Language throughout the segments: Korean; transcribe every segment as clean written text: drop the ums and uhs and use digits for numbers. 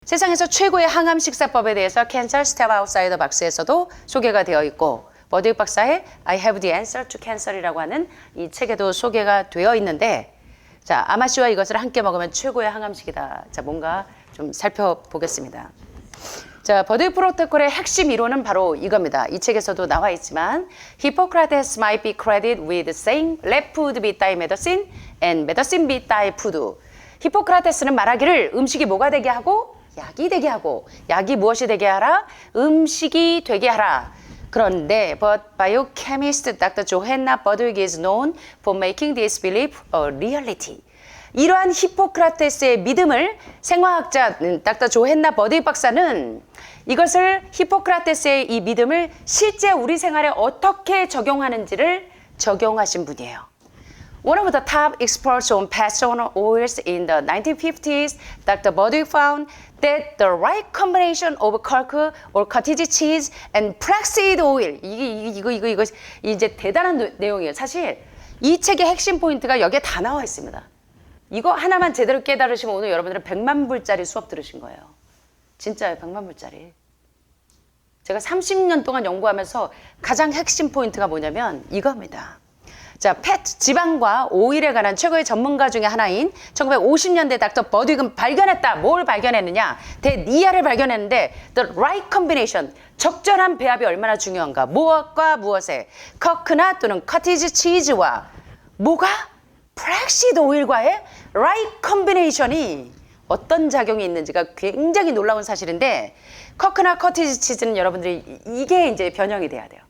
세상에서 최고의 항암 식사법에 대해서 캔서 스텝 아웃사이더 the 박스에서도 소개가 되어 있고 버드윅 박사의 I have the answer to cancer이라고 하는 이 책에도 소개가 되어 있는데 자, 아마씨와 이것을 함께 먹으면 최고의 항암식이다. 자, 뭔가 좀 살펴보겠습니다. 자, 버드윅 프로토콜의 핵심 이론은 바로 이겁니다. 이 책에서도 나와 있지만 Hippocrates might be credited with saying let food be thy medicine and medicine be thy food. 히포크라테스는 말하기를 음식이 뭐가 되게 하고 약이 되게 하고 약이 무엇이 되게 하라? 음식이 되게 하라. 그런데 but biochemist Dr. Johanna Bordewig is known for making this belief a reality. 이러한 히포크라테스의 믿음을 생화학자 닥터 조헨나 버드윅 박사는 이것을 히포크라테스의 이 믿음을 실제 우리 생활에 어떻게 적용하는지를 적용하신 분이에요. One of the top experts on passion oils in the 1950s, Dr. Bordewig found that the right combination of curd or cottage cheese and flaxseed oil 이거 이제 대단한 내용이에요. 사실 이 책의 핵심 포인트가 여기에 다 나와 있습니다. 이거 하나만 제대로 깨달으시면 오늘 여러분들은 100만 불짜리 수업 들으신 거예요. 진짜요, 100만 불짜리. 제가 30년 동안 연구하면서 가장 핵심 포인트가 뭐냐면 이겁니다. 자, 패트, 지방과 오일에 관한 최고의 전문가 중에 하나인 1950년대 닥터 버드윅은 발견했다. 뭘 발견했느냐? 대니아를 발견했는데 the right combination, 적절한 배합이 얼마나 중요한가? 무엇과 무엇에? 커크나 또는 커티지 치즈와 뭐가? 플렉시드 오일과의 right combination이 어떤 작용이 있는지가 굉장히 놀라운 사실인데 커크나 커티지 치즈는 여러분들이 이게 이제 변형이 돼야 돼요.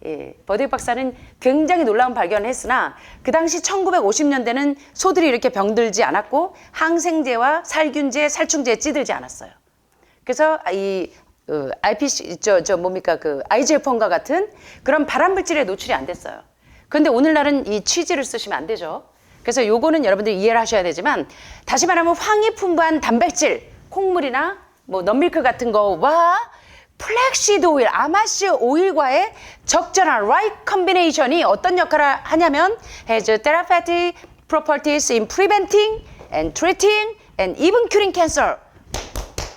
예, 버드윅 박사는 굉장히 놀라운 발견을 했으나 그 당시 1950년대는 소들이 이렇게 병들지 않았고 항생제와 살균제, 살충제에 찌들지 않았어요. 그래서 이 IPC 뭡니까 그 IGF-1과 같은 그런 발암물질에 노출이 안 됐어요. 그런데 오늘날은 이 치즈를 쓰시면 안 되죠. 그래서 요거는 여러분들이 이해를 하셔야 되지만 다시 말하면 황이 풍부한 단백질, 콩물이나 뭐 넛밀크 같은 거와 플렉시드 오일, 아마씨 오일과의 적절한 right combination이 어떤 역할을 하냐면 has therapeutic properties in preventing and treating and even curing cancer.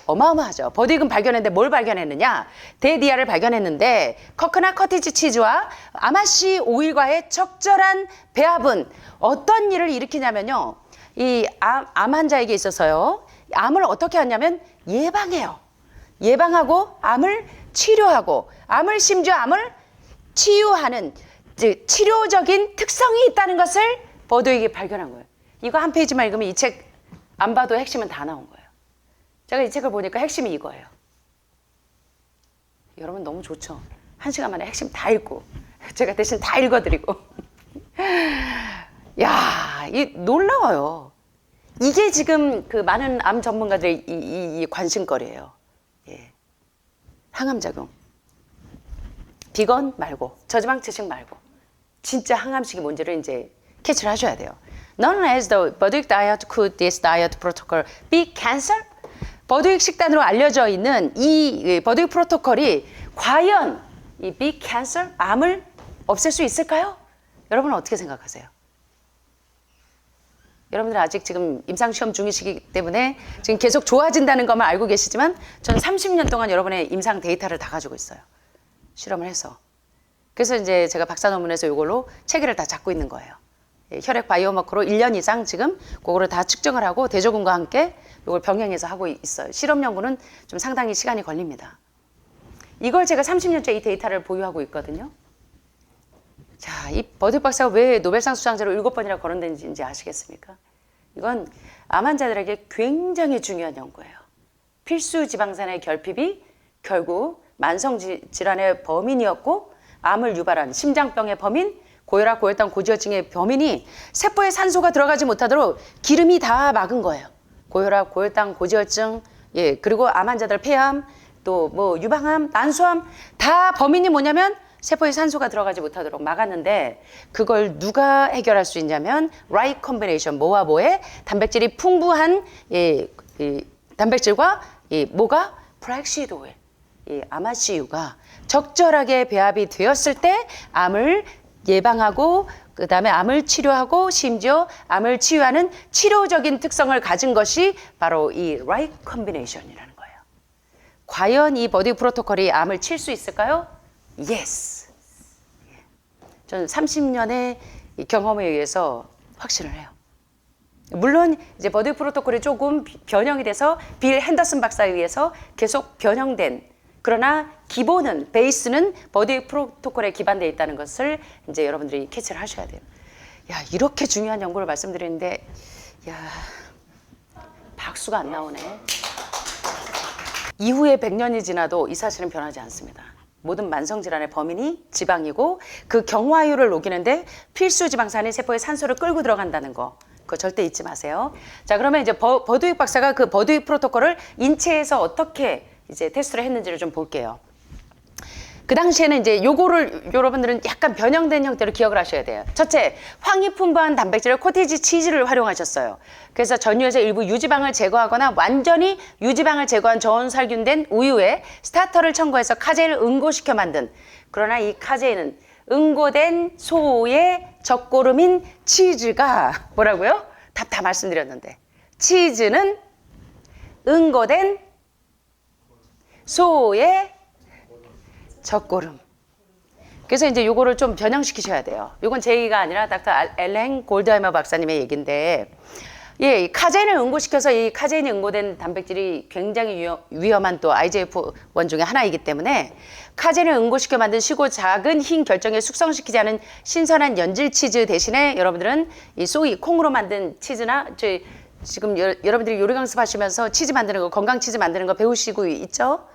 어마어마하죠. 버드윅은 발견했는데 뭘 발견했느냐? 대니아를 발견했는데 커크나 커티지 치즈와 아마씨 오일과의 적절한 배합은 어떤 일을 일으키냐면요. 이 암 환자에게 있어서요. 암을 어떻게 하냐면 예방해요. 예방하고 암을 치료하고 심지어 암을 치유하는 치료적인 특성이 있다는 것을 버드윅이 발견한 거예요. 이거 한 페이지만 읽으면 이 책 안 봐도 핵심은 다 나온 거예요. 제가 이 책을 보니까 핵심이 이거예요. 여러분 너무 좋죠? 1시간 만에 핵심 다 읽고 제가 대신 다 읽어드리고 야, 이 놀라워요. 이게 지금 그 많은 암 전문가들의 이 관심거리예요. 예. 항암작용. 비건 말고 저지방 채식 말고 진짜 항암식이 뭔지를 이제 캐치를 하셔야 돼요. Known as the Bordewig diet, could this diet protocol be cancer? 버드윅 식단으로 알려져 있는 이 버드윅 프로토콜이 과연 이 be cancer, 암을 없앨 수 있을까요? 여러분은 어떻게 생각하세요? 여러분들 아직 지금 임상시험 중이시기 때문에 지금 계속 좋아진다는 것만 알고 계시지만 저는 30년 동안 여러분의 임상 데이터를 다 가지고 있어요. 실험을 해서. 그래서 이제 제가 박사 논문에서 이걸로 체계를 다 잡고 있는 거예요. 혈액 바이오마커로 1년 이상 지금 그거를 다 측정을 하고 대조군과 함께 이걸 병행해서 하고 있어요. 실험 연구는 좀 상당히 시간이 걸립니다. 이걸 제가 30년째 이 데이터를 보유하고 있거든요. 자, 이 버드윅 박사가 왜 노벨상 수상자로 7번이나 거론된지 아시겠습니까? 이건 암 환자들에게 굉장히 중요한 연구예요. 필수 지방산의 결핍이 결국 만성 질환의 범인이었고 암을 유발한 심장병의 범인, 고혈압, 고혈당, 고지혈증의 범인이 세포에 산소가 들어가지 못하도록 기름이 다 막은 거예요. 고혈압, 고혈당, 고지혈증, 예, 그리고 암 환자들 폐암, 또 뭐 유방암, 난소암 다 범인이 뭐냐면 세포에 산소가 들어가지 못하도록 막았는데 그걸 누가 해결할 수 있냐면 right combination, 뭐와 뭐에 단백질이 풍부한 단백질과 뭐가 플렉시드 오일, 아마씨유가 적절하게 배합이 되었을 때 암을 예방하고 그 다음에 암을 치료하고 심지어 암을 치유하는 치료적인 특성을 가진 것이 바로 이 right combination이라는 거예요. 과연 이 버드윅 프로토콜이 암을 칠 수 있을까요? Yes. 저는 30년의 경험에 의해서 확신을 해요. 물론 이제 버드윅 프로토콜이 조금 변형이 돼서 빌 핸더슨 박사에 의해서 계속 변형된, 그러나 기본은 베이스는 버드윅 프로토콜에 기반되어 있다는 것을 이제 여러분들이 캐치를 하셔야 돼요. 야, 이렇게 중요한 연구를 말씀드리는데 야, 박수가 안 나오네. 이후에 100년이 지나도 이 사실은 변하지 않습니다. 모든 만성질환의 범인이 지방이고 그 경화율을 녹이는데 필수 지방산이 세포에 산소를 끌고 들어간다는 거, 그거 절대 잊지 마세요. 자, 그러면 이제 버드윅 박사가 그 버드윅 프로토콜을 인체에서 어떻게 이제 테스트를 했는지를 좀 볼게요. 그 당시에는 이제 요거를 여러분들은 약간 변형된 형태로 기억을 하셔야 돼요. 첫째, 황이 풍부한 단백질을 코티지 치즈를 활용하셨어요. 그래서 전유에서 일부 유지방을 제거하거나 완전히 유지방을 제거한 저온살균된 우유에 스타터를 첨가해서 카제인을 응고시켜 만든, 그러나 이 카제인은 응고된 소의 젖고름인 치즈가 뭐라고요? 답 다 말씀드렸는데, 치즈는 응고된 소의 젖고름. 그래서 이제 요거를 좀 변형시키셔야 돼요. 요건 제 얘기가 아니라 닥터 엘렌 골드하이머 박사님의 얘기인데, 예, 카제인을 응고시켜서 이 카제인이 응고된 단백질이 굉장히 위험한 또 IGF-1 중에 하나이기 때문에 카제인을 응고시켜 만든 시고 작은 흰 결정에 숙성시키지 않은 신선한 연질 치즈 대신에 여러분들은 이 소이 콩으로 만든 치즈나 지금 여러분들이 요리 강습하시면서 치즈 만드는 거, 건강 치즈 만드는 거 배우시고 있죠?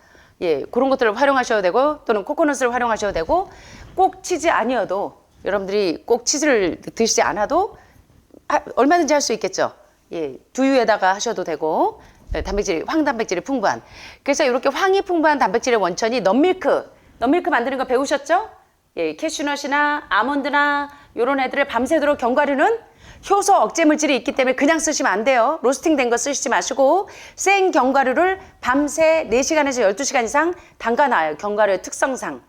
예, 그런 것들을 활용하셔도 되고 또는 코코넛을 활용하셔도 되고, 꼭 치즈 아니어도 여러분들이 꼭 치즈를 드시지 않아도 얼마든지 할 수 있겠죠. 예, 두유에다가 하셔도 되고, 단백질, 황단백질이 풍부한. 그래서 이렇게 황이 풍부한 단백질의 원천이 넌밀크 만드는 거 배우셨죠? 예, 캐슈넛이나 아몬드나 이런 애들을 밤새도록 견과류는 효소 억제 물질이 있기 때문에 그냥 쓰시면 안 돼요. 로스팅 된 거 쓰시지 마시고 생 견과류를 밤새 4시간에서 12시간 이상 담가놔요. 견과류의 특성상.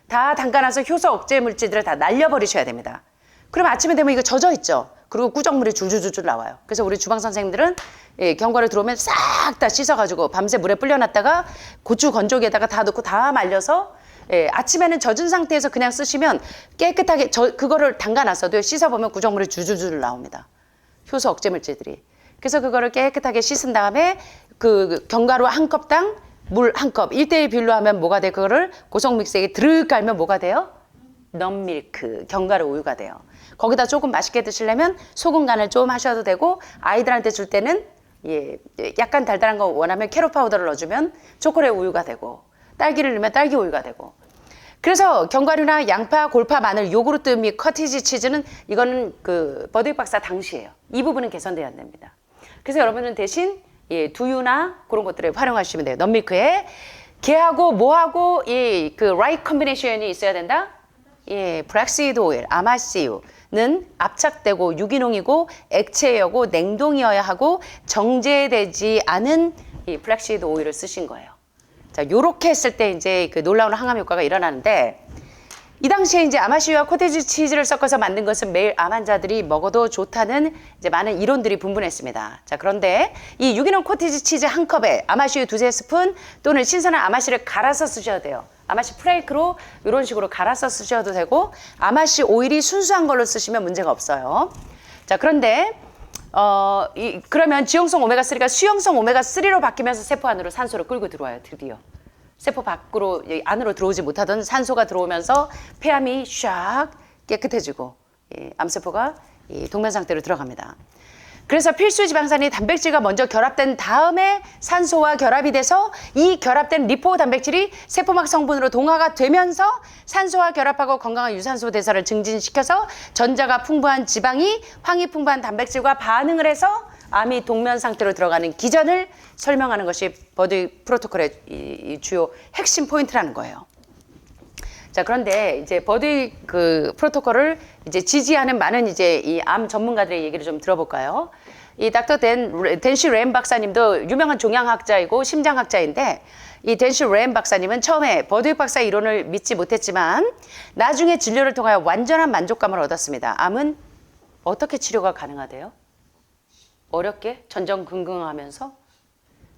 다 담가놔서 효소 억제 물질들을 다 날려버리셔야 됩니다. 그럼 아침에 되면 이거 젖어 있죠. 그리고 꾸정물이 줄줄줄줄 나와요. 그래서 우리 주방 선생님들은 견과류 들어오면 싹 다 씻어가지고 밤새 물에 불려놨다가 고추 건조기에다가 다 넣고 다 말려서 아침에는 젖은 상태에서 그냥 쓰시면 깨끗하게 그거를 담가놨어도 씻어보면 구정물이 줄줄줄 나옵니다. 효소 억제 물질들이. 그래서 그거를 깨끗하게 씻은 다음에 그 견과류 한 컵당 물 한 컵 1:1 비율로 하면 뭐가 돼? 그거를 고속 믹서기에 드르륵 깔면 뭐가 돼요? 넌밀크, 견과류 우유가 돼요. 거기다 조금 맛있게 드시려면 소금 간을 좀 하셔도 되고, 아이들한테 줄 때는 약간 달달한 거 원하면 캐럿 파우더를 넣어주면 초콜릿 우유가 되고, 딸기를 넣으면 딸기 우유가 되고. 그래서 견과류나 양파, 골파, 마늘, 요구르트 및 커티지 치즈는 이거는 그 버드윅 박사 당시예요. 이 부분은 개선돼야 안 됩니다. 그래서 여러분은 대신 두유나 그런 것들을 활용하시면 돼요. 넌밀크에 걔하고 뭐하고 그 라이트 컨비네이션이 있어야 된다. 브렉시드 오일, 아마씨유는 압착되고 유기농이고 액체여고 냉동이어야 하고 정제되지 않은 이 플렉시드 오일을 쓰신 거예요. 자, 요렇게 했을 때 이제 그 놀라운 항암 효과가 일어나는데, 이 당시에 이제 아마씨유와 코티지 치즈를 섞어서 만든 것은 매일 암 환자들이 먹어도 좋다는 이제 많은 이론들이 분분했습니다. 자, 그런데 이 유기농 코티지 치즈 한 컵에 아마씨유 2-3스푼 또는 신선한 아마씨를 갈아서 쓰셔야 돼요. 아마씨 프레이크로 이런 식으로 갈아서 쓰셔도 되고, 아마씨 오일이 순수한 걸로 쓰시면 문제가 없어요. 자, 그런데 그러면 지용성 오메가3가 수용성 오메가3로 바뀌면서 세포 안으로 산소를 끌고 들어와요. 드디어 세포 밖으로 안으로 들어오지 못하던 산소가 들어오면서 폐암이 샥 깨끗해지고 암세포가 동면 상태로 들어갑니다. 그래서 필수 지방산이 단백질과 먼저 결합된 다음에 산소와 결합이 돼서 이 결합된 리포 단백질이 세포막 성분으로 동화가 되면서 산소와 결합하고 건강한 유산소 대사를 증진시켜서 전자가 풍부한 지방이 황이 풍부한 단백질과 반응을 해서 암이 동면 상태로 들어가는 기전을 설명하는 것이 버드윅 프로토콜의 이 주요 핵심 포인트라는 거예요. 자, 그런데 이제 버드윅 그 프로토콜을 이제 지지하는 많은 이제 이 암 전문가들의 얘기를 좀 들어볼까요? 이 닥터 댄시 램 박사님도 유명한 종양학자이고 심장학자인데, 이 댄시 램 박사님은 처음에 버드윅 박사의 이론을 믿지 못했지만 나중에 진료를 통하여 완전한 만족감을 얻었습니다. 암은 어떻게 치료가 가능하대요? 어렵게 전전긍긍하면서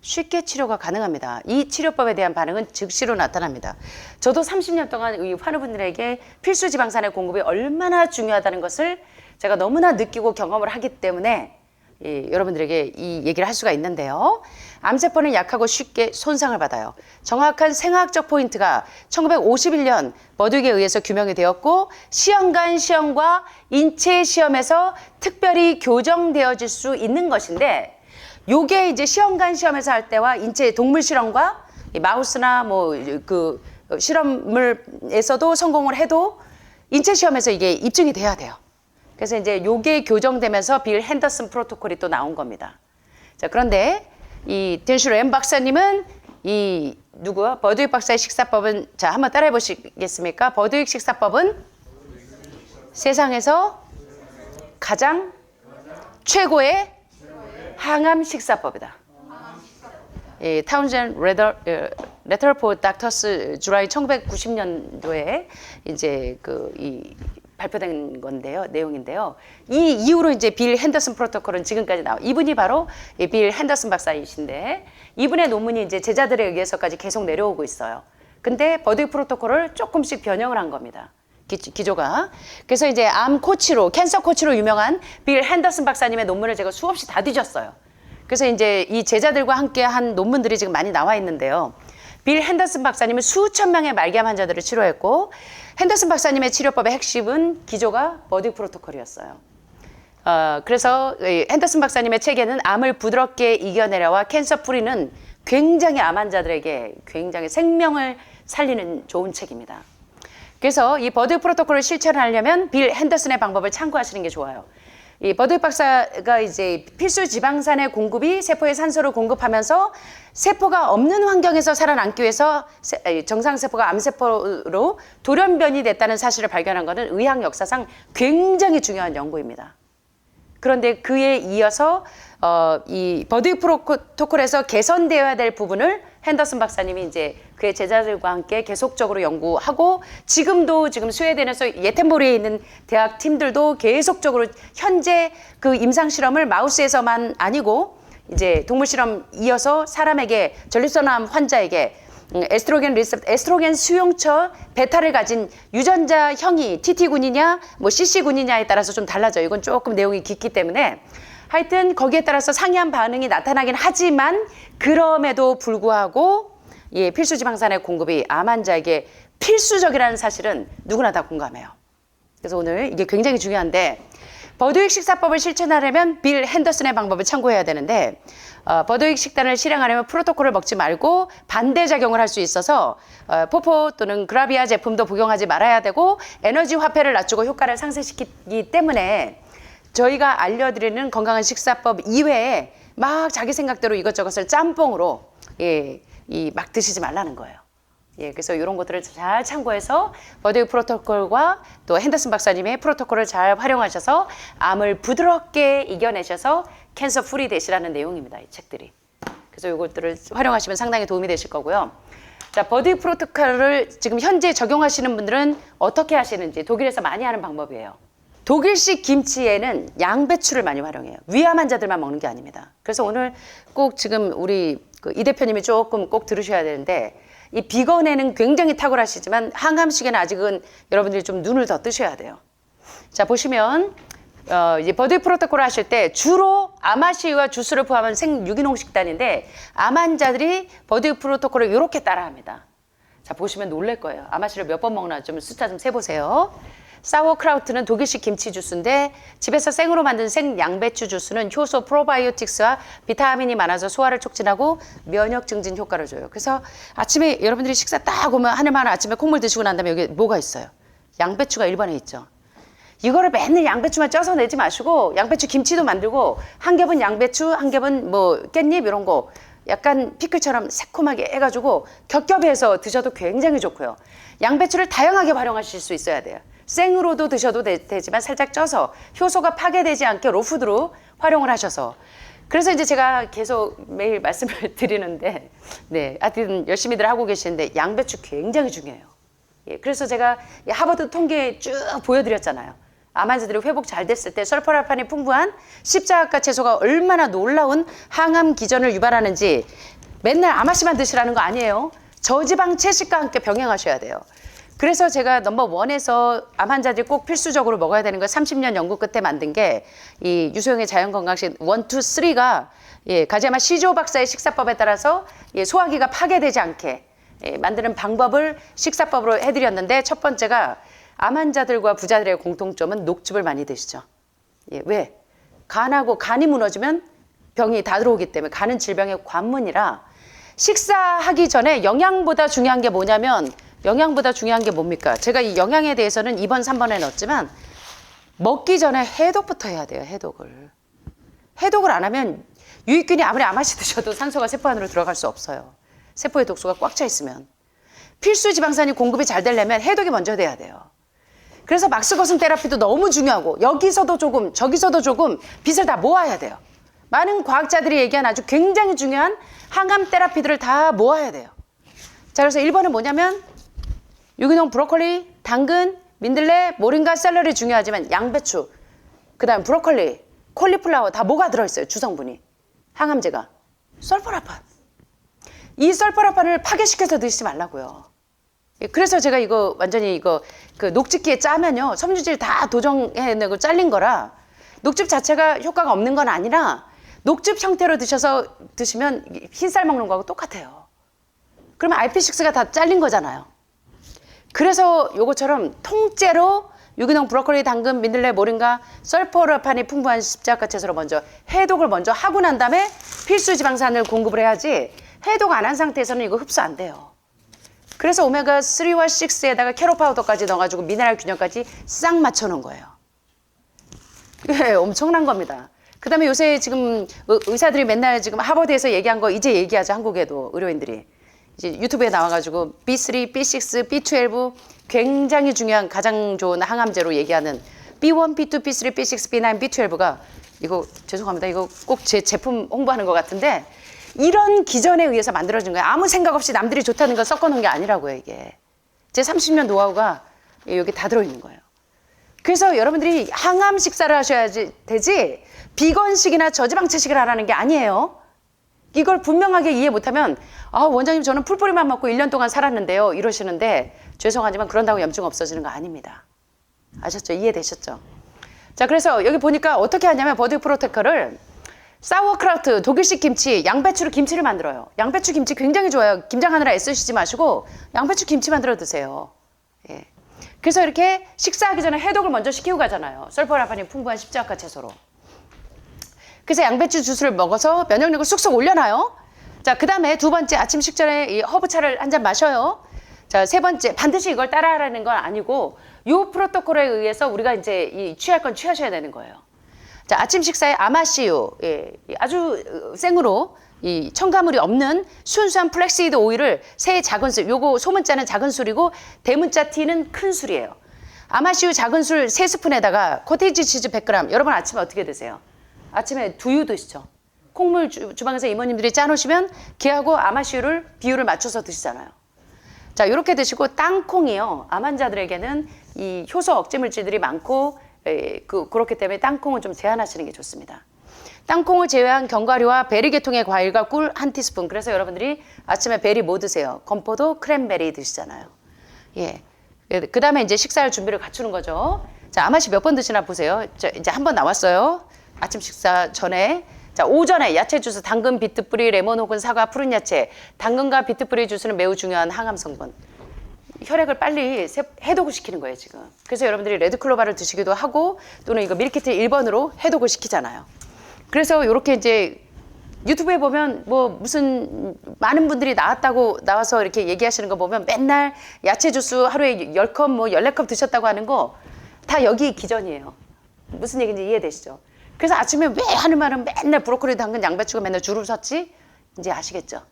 쉽게 치료가 가능합니다. 이 치료법에 대한 반응은 즉시로 나타납니다. 저도 30년 동안 이 환우분들에게 필수 지방산의 공급이 얼마나 중요하다는 것을 제가 너무나 느끼고 경험을 하기 때문에 여러분들에게 이 얘기를 할 수가 있는데요. 암세포는 약하고 쉽게 손상을 받아요. 정확한 생화학적 포인트가 1951년 버드윅에 의해서 규명이 되었고 시험관 시험과 인체 시험에서 특별히 교정되어질 수 있는 것인데 요게 이제 시험관 시험에서 할 때와 인체 동물 실험과 마우스나 뭐 그 실험물에서도 성공을 해도 인체 시험에서 이게 입증이 돼야 돼요. 그래서 이제 요게 교정되면서 빌 핸더슨 프로토콜이 또 나온 겁니다. 자, 그런데 이 댄슈로 M 박사님은 이 누구야? 버드윅 박사의 식사법은 자, 한번 따라해 보시겠습니까? 버드윅 식사법은 세상에서 가장 최고의 항암 식사법이다. 타운젠 레터포드 닥터스 주라이 1990년도에 이제 이 발표된 건데요, 내용인데요. 이 이후로 이제 빌 핸더슨 프로토콜은 지금까지 이분이 바로 빌 핸더슨 박사이신데 이분의 논문이 이제 제자들에 의해서까지 계속 내려오고 있어요. 근데 버드윅 프로토콜을 조금씩 변형을 한 겁니다. 기조가. 그래서 이제 암 코치로, 캔서 코치로 유명한 빌 핸더슨 박사님의 논문을 제가 수없이 다 뒤졌어요. 그래서 이제 이 제자들과 함께 한 논문들이 지금 많이 나와 있는데요. 빌 핸더슨 박사님은 수천 명의 말기암 환자들을 치료했고 핸더슨 박사님의 치료법의 핵심은 기조가 버드윅 프로토콜이었어요. 그래서 핸더슨 박사님의 책에는 암을 부드럽게 이겨내려와 캔서 프리는 굉장히 암 환자들에게 굉장히 생명을 살리는 좋은 책입니다. 그래서 이 버드윅 프로토콜을 실천하려면 빌 핸더슨의 방법을 참고하시는 게 좋아요. 이 버드윅 박사가 이제 필수 지방산의 공급이 세포에 산소를 공급하면서 세포가 없는 환경에서 살아남기 위해서 정상세포가 암세포로 돌연변이 됐다는 사실을 발견한 것은 의학 역사상 굉장히 중요한 연구입니다. 그런데 그에 이어서 이 버드윅 프로토콜에서 개선되어야 될 부분을 핸더슨 박사님이 이제 그의 제자들과 함께 계속적으로 연구하고 지금 스웨덴에서 예텐보리에 있는 대학 팀들도 계속적으로 현재 그 임상 실험을 마우스에서만 아니고 이제 동물 실험 이어서 사람에게 전립선암 환자에게 에스트로겐 수용처 베타를 가진 유전자형이 TT군이냐 뭐 CC군이냐에 따라서 좀 달라져요. 이건 조금 내용이 깊기 때문에 하여튼 거기에 따라서 상이한 반응이 나타나긴 하지만 그럼에도 불구하고 필수 지방산의 공급이 암 환자에게 필수적이라는 사실은 누구나 다 공감해요. 그래서 오늘 이게 굉장히 중요한데 버드윅 식사법을 실천하려면 빌 핸더슨의 방법을 참고해야 되는데 버드윅 식단을 실행하려면 프로토콜을 먹지 말고 반대작용을 할 수 있어서 포포 또는 그라비아 제품도 복용하지 말아야 되고 에너지 화폐를 낮추고 효과를 상쇄시키기 때문에 저희가 알려드리는 건강한 식사법 이외에 막 자기 생각대로 이것저것을 짬뽕으로 막 드시지 말라는 거예요. 그래서 이런 것들을 잘 참고해서 버드윅 프로토콜과 또 핸더슨 박사님의 프로토콜을 잘 활용하셔서 암을 부드럽게 이겨내셔서 캔서 프리 되시라는 내용입니다. 이 책들이. 그래서 이것들을 활용하시면 상당히 도움이 되실 거고요. 자, 버드윅 프로토콜을 지금 현재 적용하시는 분들은 어떻게 하시는지 독일에서 많이 하는 방법이에요. 독일식 김치에는 양배추를 많이 활용해요. 위암 환자들만 먹는 게 아닙니다. 그래서 오늘 꼭 지금 우리 이 대표님이 조금 꼭 들으셔야 되는데 이 비건에는 굉장히 탁월하시지만 항암식에는 아직은 여러분들이 좀 눈을 더 뜨셔야 돼요. 자, 보시면 이제 버드윅 프로토콜을 하실 때 주로 아마시유와 주스를 포함한 생유기농 식단인데 암 환자들이 버드윅 프로토콜을 이렇게 따라합니다. 자, 보시면 놀랄 거예요. 아마시를 몇 번 먹나 좀 숫자 좀 세보세요. 사워크라우트는 독일식 김치 주스인데 집에서 생으로 만든 생양배추 주스는 효소 프로바이오틱스와 비타민이 많아서 소화를 촉진하고 면역 증진 효과를 줘요. 그래서 아침에 여러분들이 식사 딱 오면 하늘만 아침에 콩물 드시고 난 다음에 여기 뭐가 있어요? 양배추가 1번에 있죠. 이거를 맨날 양배추만 쪄서 내지 마시고 양배추 김치도 만들고 한 겹은 양배추, 한 겹은 뭐 깻잎 이런 거 약간 피클처럼 새콤하게 해가지고 겹겹해서 드셔도 굉장히 좋고요. 양배추를 다양하게 활용하실 수 있어야 돼요. 생으로도 드셔도 되지만 살짝 쪄서 효소가 파괴되지 않게 로푸드로 활용을 하셔서 그래서 이제 제가 계속 매일 말씀을 드리는데 하여튼 열심히들 하고 계시는데 양배추 굉장히 중요해요. 그래서 제가 하버드 통계 쭉 보여드렸잖아요. 암 환자들이 회복 잘 됐을 때 설포라판이 풍부한 십자가 채소가 얼마나 놀라운 항암 기전을 유발하는지 맨날 아마씨만 드시라는 거 아니에요. 저지방 채식과 함께 병행하셔야 돼요. 그래서 제가 넘버 원에서 암 환자들이 꼭 필수적으로 먹어야 되는 거 30년 연구 끝에 만든 게 이 유소영의 자연건강식 1, 2, 3가 가지야마 시조 박사의 식사법에 따라서 소화기가 파괴되지 않게 만드는 방법을 식사법으로 해드렸는데 첫 번째가 암 환자들과 부자들의 공통점은 녹즙을 많이 드시죠. 왜? 간이 무너지면 병이 다 들어오기 때문에 간은 질병의 관문이라 식사하기 전에 영양보다 중요한 게 뭐냐면 영양보다 중요한 게 뭡니까? 제가 이 영양에 대해서는 2번, 3번에 넣었지만 먹기 전에 해독부터 해야 돼요. 해독을 안 하면 유익균이 아무리 아마씨 드셔도 산소가 세포 안으로 들어갈 수 없어요. 세포의 독소가 꽉 차 있으면. 필수 지방산이 공급이 잘 되려면 해독이 먼저 돼야 돼요. 그래서 막스거슴 테라피도 너무 중요하고 여기서도 조금 저기서도 조금 빛을 다 모아야 돼요. 많은 과학자들이 얘기한 아주 굉장히 중요한 항암 테라피들을 다 모아야 돼요. 자, 그래서 1번은 뭐냐면 유기농 브로콜리, 당근, 민들레, 모링가, 샐러리 중요하지만 양배추, 그 다음 브로콜리, 콜리플라워 다 뭐가 들어있어요? 주성분이. 항암제가. 설포라판. 이 설포라판을 파괴시켜서 드시지 말라고요. 그래서 제가 이거 완전히 그 녹즙기에 짜면요. 섬유질 다 도정해내고 잘린 거라 녹즙 자체가 효과가 없는 건 아니라 녹즙 형태로 드시면 흰쌀 먹는 거하고 똑같아요. 그러면 RP6가 다 잘린 거잖아요. 그래서 요거처럼 통째로 유기농 브로콜리, 당근, 민들레, 모링가, 설포라판이 풍부한 십자가 채소로 먼저 해독을 먼저 하고 난 다음에 필수 지방산을 공급을 해야지 해독 안 한 상태에서는 이거 흡수 안 돼요. 그래서 오메가3와 6에다가 캐로 파우더까지 넣어가지고 미네랄 균형까지 싹 맞춰놓은 거예요. 예, 엄청난 겁니다. 그 다음에 요새 지금 의사들이 맨날 지금 하버드에서 얘기한 거 이제 얘기하죠. 한국에도 의료인들이. 이제 유튜브에 나와가지고 B3, B6, B12 굉장히 중요한 가장 좋은 항암제로 얘기하는 B1, B2, B3, B6, B9, B12가 이거 죄송합니다. 이거 꼭 제 제품 홍보하는 것 같은데 이런 기전에 의해서 만들어진 거예요. 아무 생각 없이 남들이 좋다는 걸 섞어놓은 게 아니라고요. 이게 제 30년 노하우가 여기 다 들어있는 거예요. 그래서 여러분들이 항암 식사를 하셔야 되지 비건식이나 저지방채식을 하라는 게 아니에요. 이걸 분명하게 이해 못하면 원장님 저는 풀뿌리만 먹고 1년 동안 살았는데요 이러시는데 죄송하지만 그런다고 염증 없어지는 거 아닙니다. 아셨죠? 이해되셨죠? 자, 그래서 여기 보니까 어떻게 하냐면 버드 프로테커를 사워크라우트, 독일식 김치, 양배추로 김치를 만들어요. 양배추 김치 굉장히 좋아요. 김장하느라 애쓰시지 마시고 양배추 김치 만들어 드세요. 예. 그래서 이렇게 식사하기 전에 해독을 먼저 시키고 가잖아요. 설포라판이 풍부한 십자가 채소로. 그래서 양배추 주스를 먹어서 면역력을 쑥쑥 올려놔요. 자, 그 다음에 두 번째 아침 식전에 이 허브차를 한 잔 마셔요. 자, 세 번째 반드시 이걸 따라하라는 건 아니고 요 프로토콜에 의해서 우리가 이제 취할 건 취하셔야 되는 거예요. 자, 아침 식사에 아마씨유, 아주 생으로 이 첨가물이 없는 순수한 플렉시드 오일을 세 작은 술, 요거 소문자는 작은 술이고 대문자 T는 큰 술이에요. 아마씨유 작은 술 3스푼에다가 코테이지 치즈 100g. 여러분 아침에 어떻게 드세요? 아침에 두유 드시죠. 콩물 주방에서 이모님들이 짜놓으시면 걔하고 아마씨유를 비율을 맞춰서 드시잖아요. 자, 이렇게 드시고 땅콩이요. 암 환자들에게는 이 효소 억제 물질들이 많고 그렇기 때문에 땅콩은 좀 제한하시는 게 좋습니다. 땅콩을 제외한 견과류와 베리 계통의 과일과 꿀 1티스푼. 그래서 여러분들이 아침에 베리 뭐 드세요? 건포도, 크랜베리 드시잖아요. 예. 그 다음에 이제 식사할 준비를 갖추는 거죠. 자, 아마씨 몇 번 드시나 보세요. 자, 이제 한 번 나왔어요. 아침 식사 전에. 자, 오전에 야채 주스, 당근, 비트 뿌리, 레몬 혹은 사과, 푸른 야채. 당근과 비트 뿌리 주스는 매우 중요한 항암 성분. 혈액을 빨리 해독을 시키는 거예요, 지금. 그래서 여러분들이 레드클로바를 드시기도 하고 또는 이거 밀키트 1번으로 해독을 시키잖아요. 그래서 이렇게 이제 유튜브에 보면 뭐 무슨 많은 분들이 나와서 이렇게 얘기하시는 거 보면 맨날 야채 주스 하루에 10컵 뭐 14컵 드셨다고 하는 거 다 여기 기전이에요. 무슨 얘기인지 이해되시죠? 그래서 아침에 왜 하는 말은 맨날 브로콜리, 당근, 양배추가 맨날 줄을 섰지? 이제 아시겠죠?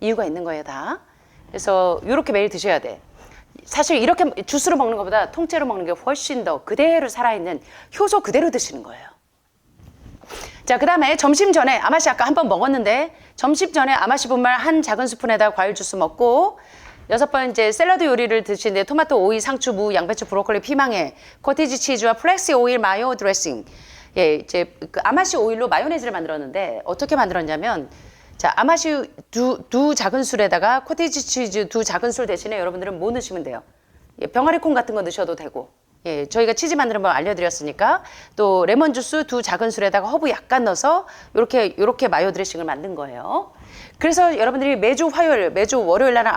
이유가 있는 거예요, 다. 그래서 이렇게 매일 드셔야 돼. 사실 이렇게 주스로 먹는 것보다 통째로 먹는 게 훨씬 더 그대로 살아있는 효소 그대로 드시는 거예요. 자, 그 다음에 점심 전에 아마씨 아까 한 번 먹었는데 점심 전에 아마씨 분말 한 작은 스푼에다 과일 주스 먹고 여섯 번째, 샐러드 요리를 드시는데 토마토, 오이, 상추, 무, 양배추, 브로콜리, 피망에 코티지 치즈와 플렉시 오일 마요 드레싱. 예, 이제 그 아마시 오일로 마요네즈를 만들었는데 어떻게 만들었냐면, 자, 아마시 두 작은 술에다가 코티지 치즈 두 작은 술 대신에 여러분들은 뭐 넣으시면 돼요? 예, 병아리콩 같은 거 넣으셔도 되고, 예, 저희가 치즈 만드는 법 알려드렸으니까 또 레몬 주스 두 작은 술에다가 허브 약간 넣어서 요렇게 마요 드레싱을 만든 거예요. 그래서 여러분들이 매주 월요일 날은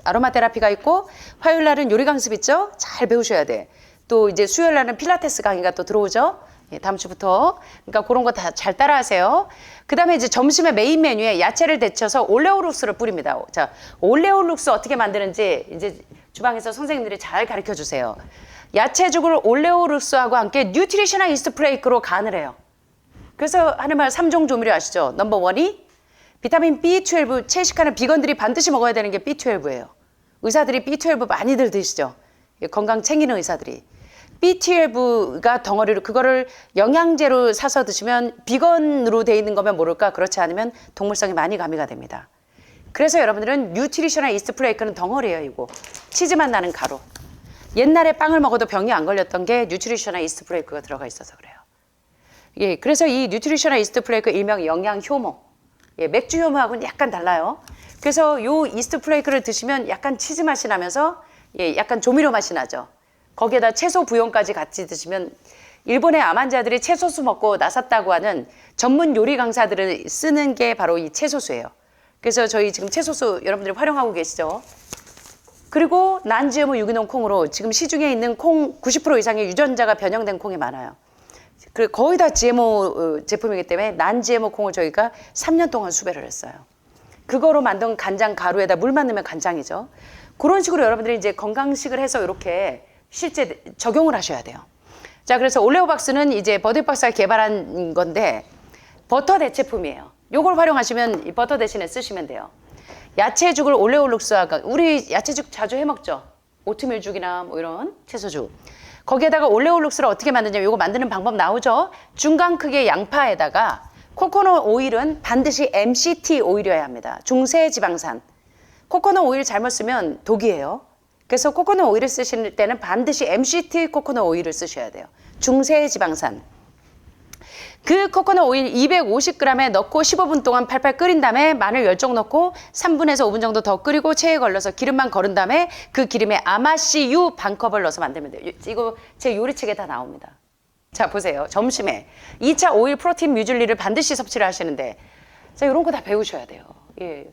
아로마 테라피가 있고, 화요일 날은 요리 강습 있죠? 잘 배우셔야 돼. 또 이제 수요일 날은 필라테스 강의가 또 들어오죠? 예, 다음 주부터. 그러니까 그런 거 다 잘 따라하세요. 그 다음에 이제 점심에 메인 메뉴에 야채를 데쳐서 올레오룩스를 뿌립니다. 자, 올레오룩스 어떻게 만드는지 이제 주방에서 선생님들이 잘 가르쳐 주세요. 야채죽을 올레오룩스하고 함께 뉴트리셔널 이스트 플레이크로 간을 해요. 그래서 하는 말 3종 조미료 아시죠? 넘버 1이 비타민 B12, 채식하는 비건들이 반드시 먹어야 되는 게 B12예요. 의사들이 B12 많이들 드시죠? 건강 챙기는 의사들이. B12가 덩어리로 그거를 영양제로 사서 드시면 비건으로 돼 있는 거면 모를까, 그렇지 않으면 동물성이 많이 가미가 됩니다. 그래서 여러분들은 뉴트리셔널 이스트 플레이크는 덩어리예요. 이거 치즈만 나는 가루. 옛날에 빵을 먹어도 병이 안 걸렸던 게 뉴트리셔널 이스트 플레이크가 들어가 있어서 그래요. 예, 그래서 이 뉴트리셔널 이스트 플레이크 일명 영양 효모. 예, 맥주 효모하고는 약간 달라요. 그래서 요 이스트 플레이크를 드시면 약간 치즈 맛이 나면서, 예, 약간 조미료 맛이 나죠. 거기에다 채소 부용까지 같이 드시면, 일본의 암 환자들이 채소수 먹고 나섰다고 하는 전문 요리 강사들을 쓰는 게 바로 이 채소수예요. 그래서 저희 지금 채소수 여러분들이 활용하고 계시죠. 그리고 난GMO 유기농 콩으로 지금 시중에 있는 콩 90% 이상의 유전자가 변형된 콩이 많아요. 거의 다 GMO 제품이기 때문에 난GMO 콩을 저희가 3년 동안 수배를 했어요. 그거로 만든 간장 가루에다 물만 넣으면 간장이죠. 그런 식으로 여러분들이 이제 건강식을 해서 이렇게 실제 적용을 하셔야 돼요. 자, 그래서 올레오박스는 이제 버드박스가 개발한 건데 버터 대체품이에요. 요걸 활용하시면 이 버터 대신에 쓰시면 돼요. 야채죽을 올레오룩스하고, 우리 야채죽 자주 해먹죠? 오트밀죽이나 뭐 이런 채소죽. 거기에다가 올레오룩스를 어떻게 만드냐면, 요거 만드는 방법 나오죠? 중간 크기의 양파에다가 코코넛 오일은 반드시 MCT 오일이어야 합니다. 중세지방산. 코코넛 오일 잘못 쓰면 독이에요. 그래서 코코넛 오일을 쓰실 때는 반드시 MCT 코코넛 오일을 쓰셔야 돼요. 중세지방산. 그 코코넛 오일 250g에 넣고 15분 동안 팔팔 끓인 다음에 마늘 10쪽 넣고 3분에서 5분 정도 더 끓이고 체에 걸러서 기름만 거른 다음에 그 기름에 아마씨유 반컵을 넣어서 만들면 돼요. 이거 제 요리책에 다 나옵니다. 자, 보세요. 점심에 2차 오일 프로틴 뮤즐리를 반드시 섭취를 하시는데, 자, 이런 거 다 배우셔야 돼요. 예.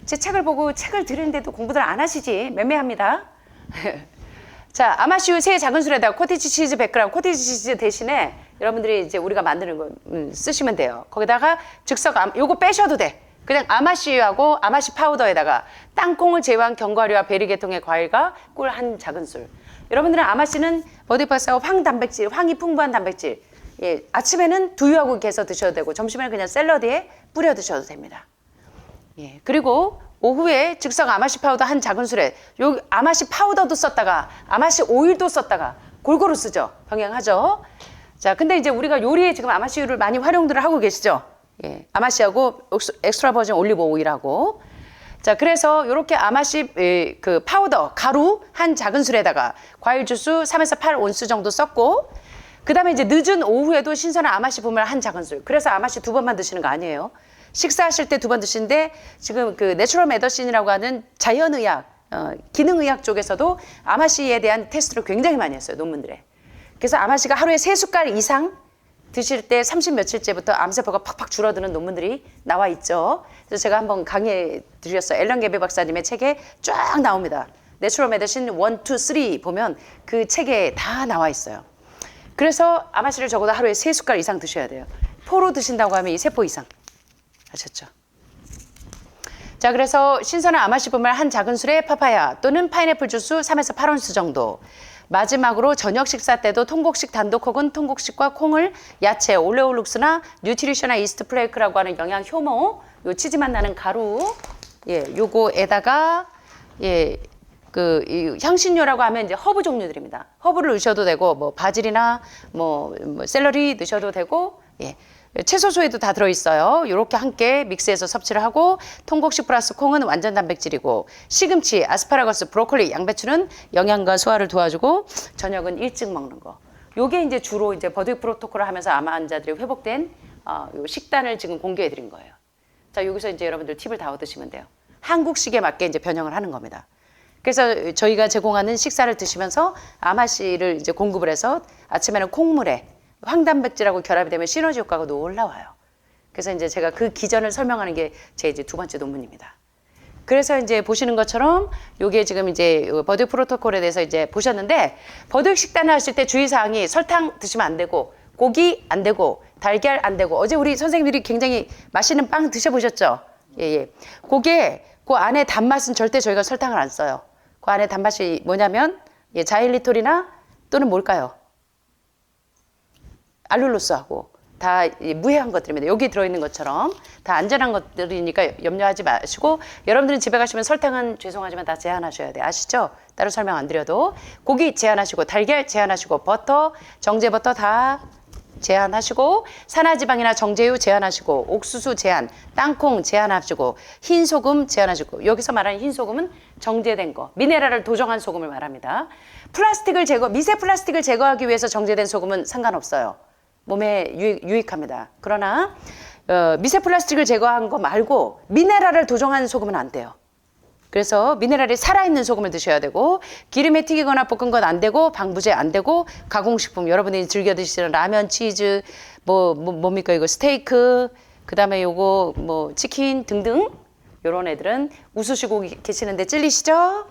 제 책을 보고 책을 들으는데도 공부들 안 하시지. 매매합니다. 자, 아마씨유 3 작은 술에다가 코티지 치즈 100g, 코티지 치즈 대신에 여러분들이 이제 우리가 만드는 거 쓰시면 돼요. 거기다가 즉석 요거 빼셔도 돼. 그냥 아마씨유하고 아마씨 파우더에다가 땅콩을 제외한 견과류와 베리 계통의 과일과 꿀 한 작은 술. 여러분들은 아마씨는 버디박스하고 황단백질, 황이 풍부한 단백질. 예, 아침에는 두유하고 이렇게 해서 드셔도 되고, 점심에는 그냥 샐러드에 뿌려 드셔도 됩니다. 예, 그리고 오후에 즉석 아마씨 파우더 한 작은 술에 요 아마씨 파우더도 썼다가 아마씨 오일도 썼다가 골고루 쓰죠. 병행하죠. 자, 근데 이제 우리가 요리에 지금 아마씨유를 많이 활용들을 하고 계시죠. 예, 아마씨하고 엑스트라 버진 올리브 오일하고. 자, 그래서 요렇게 아마씨 그 파우더 가루 한 작은 술에다가 과일 주스 3에서 8온스 정도 썼고, 그 다음에 이제 늦은 오후에도 신선한 아마씨 분말 한 작은 술. 그래서 아마씨 2번만 드시는 거 아니에요. 식사하실 때 2번 드시는데, 지금 그 내추럴 메더신이라고 하는 자연의학, 기능의학 쪽에서도 아마씨에 대한 테스트를 굉장히 많이 했어요, 논문들에. 그래서 아마씨가 하루에 3숟갈 이상 드실 때 30 며칠째부터 암세포가 팍팍 줄어드는 논문들이 나와 있죠. 그래서 제가 한번 강의해 드렸어요. 앨런 게베 박사님의 책에 쫙 나옵니다. 내추럴 메디신 1, 2, 3 보면 그 책에 다 나와 있어요. 그래서 아마씨를 적어도 하루에 3숟갈 이상 드셔야 돼요. 포로 드신다고 하면 이 세포 이상. 아셨죠? 자, 그래서 신선한 아마씨 분말 한 작은 술에 파파야 또는 파인애플 주스 3에서 8온스 정도. 마지막으로 저녁 식사 때도 통곡식 단독 혹은 통곡식과 콩을 야채, 올레오룩스나 뉴트리셔널 이스트 플레이크라고 하는 영양 효모, 요 치즈맛 나는 가루, 예, 요거에다가 예, 이 향신료라고 하면 이제 허브 종류들입니다. 허브를 넣으셔도 되고, 뭐 바질이나 뭐 샐러리 넣으셔도 되고, 예, 채소소에도 다 들어있어요. 이렇게 함께 믹스해서 섭취를 하고 통곡식 플러스 콩은 완전 단백질이고 시금치, 아스파라거스, 브로콜리, 양배추는 영양과 소화를 도와주고 저녁은 일찍 먹는 거. 요게 이제 주로 이제 버드 프로토콜을 하면서 암 환자들이 회복된 요 식단을 지금 공개해 드린 거예요. 자, 여기서 이제 여러분들 팁을 다 얻으시면 돼요. 한국식에 맞게 이제 변형을 하는 겁니다. 그래서 저희가 제공하는 식사를 드시면서 아마씨를 이제 공급을 해서 아침에는 콩물에 황단백질하고 결합이 되면 시너지 효과가 놀라워요. 그래서 이제 제가 그 기전을 설명하는 게 제 이제 두 번째 논문입니다. 그래서 이제 보시는 것처럼 요게 지금 이제 버드 프로토콜에 대해서 이제 보셨는데 버드 식단을 하실 때 주의사항이 설탕 드시면 안 되고 고기 안 되고 달걀 안 되고 어제 우리 선생님들이 굉장히 맛있는 빵 드셔보셨죠? 예. 그게 그 안에 단맛은 절대 저희가 설탕을 안 써요. 그 안에 단맛이 뭐냐면 자일리톨이나 또는 뭘까요? 알룰로스하고 다 무해한 것들입니다. 여기 들어있는 것처럼 다 안전한 것들이니까 염려하지 마시고 여러분들은 집에 가시면 설탕은 죄송하지만 다 제한하셔야 돼요. 아시죠? 따로 설명 안 드려도 고기 제한하시고 달걀 제한하시고 버터, 정제버터 다 제한하시고 산화지방이나 정제유 제한하시고 옥수수 제한, 땅콩 제한하시고 흰소금 제한하시고 여기서 말하는 흰소금은 정제된 거, 미네랄을 도정한 소금을 말합니다. 플라스틱을 미세 플라스틱을 제거하기 위해서 정제된 소금은 상관없어요. 몸에 유익합니다. 그러나 미세 플라스틱을 제거한 거 말고 미네랄을 도정한 소금은 안 돼요. 그래서 미네랄이 살아있는 소금을 드셔야 되고 기름에 튀기거나 볶은 건 안 되고 방부제 안 되고 가공식품 여러분들이 즐겨 드시는 라면, 치즈, 뭡니까 이거 스테이크, 그다음에 요거 뭐 치킨 등등 요런 애들은 웃으시고 계시는데 찔리시죠?